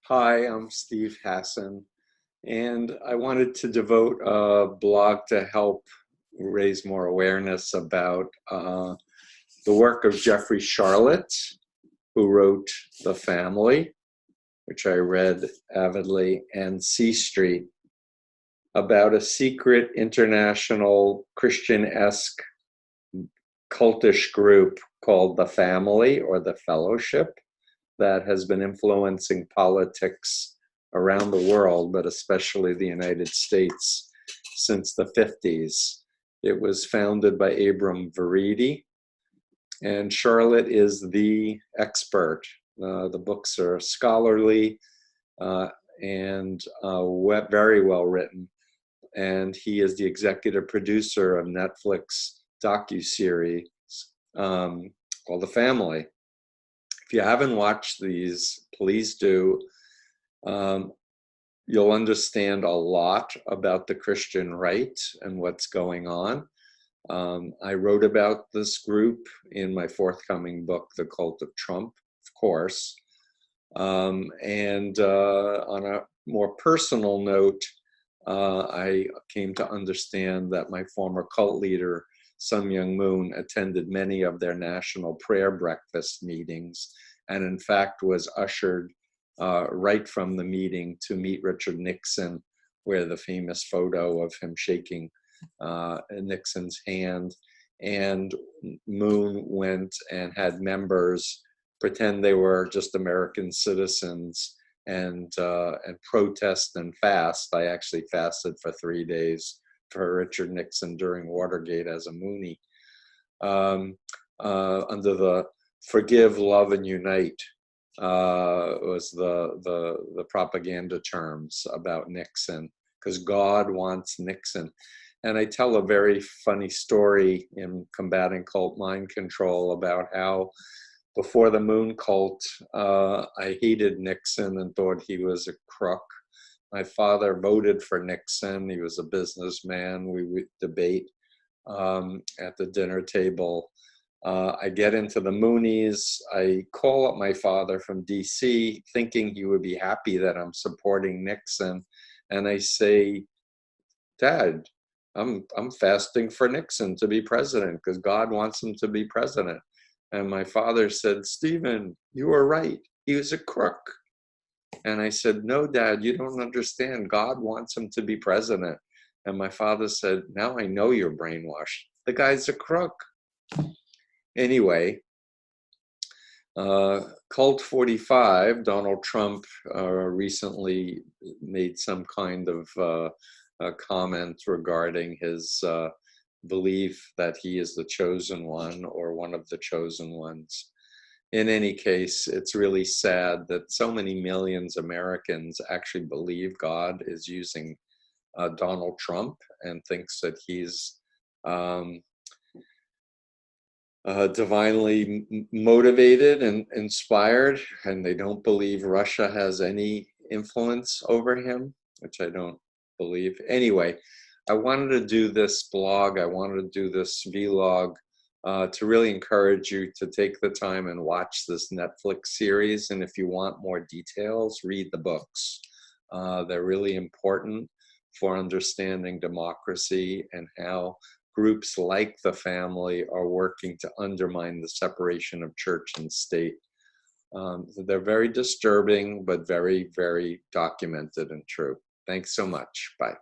Hi, I'm Steve Hassan, and I wanted to devote a blog to help raise more awareness about the work of Jeffrey Sharlet, who wrote The Family, which I read avidly, and C Street, about a secret international Christian-esque cultish group called The Family or The Fellowship that has been influencing politics around the world, but especially the United States, since the 50s. It was founded by Abram Vereide, and Sharlet is the expert. The books are scholarly and very well written, and he is the executive producer of Netflix docuseries called The Family. If you haven't watched these, please do. You'll understand a lot about the Christian right and what's going on. I wrote about this group in my forthcoming book, The Cult of Trump, of course. And on a more personal note, I came to understand that my former cult leader, Sun Myung Moon, attended many of their national prayer breakfast meetings, and in fact was ushered right from the meeting to meet Richard Nixon, where the famous photo of him shaking Nixon's hand. And Moon went and had members pretend they were just American citizens and protest and fast. I actually fasted for 3 days for Richard Nixon during Watergate as a Moonie, under the Forgive, Love, and Unite was the propaganda terms about Nixon, because God wants Nixon. And I tell a very funny story in Combating Cult Mind Control about how before the Moon cult, I hated Nixon and thought he was a crook. My father voted for Nixon. He was a businessman. We would debate at the dinner table. I get into the Moonies. I call up my father from DC, thinking he would be happy that I'm supporting Nixon. And I say, Dad, I'm fasting for Nixon to be president because God wants him to be president. And my father said, Stephen, you were right. He was a crook. And I said, no, Dad, you don't understand. God wants him to be president. And my father said, now I know you're brainwashed. The guy's a crook. Anyway, Cult 45, Donald Trump recently made some kind of comment regarding his belief that he is the chosen one or one of the chosen ones. In any case, it's really sad that so many millions of Americans actually believe God is using Donald Trump and thinks that he's divinely motivated and inspired, and they don't believe Russia has any influence over him, which I don't believe. Anyway, I wanted to do this blog, I wanted to do this vlog to really encourage you to take the time and watch this Netflix series. And if you want more details, read the books. They're really important for understanding democracy and how groups like the Family are working to undermine the separation of church and state. They're very disturbing, but very, very documented and true. Thanks so much. Bye.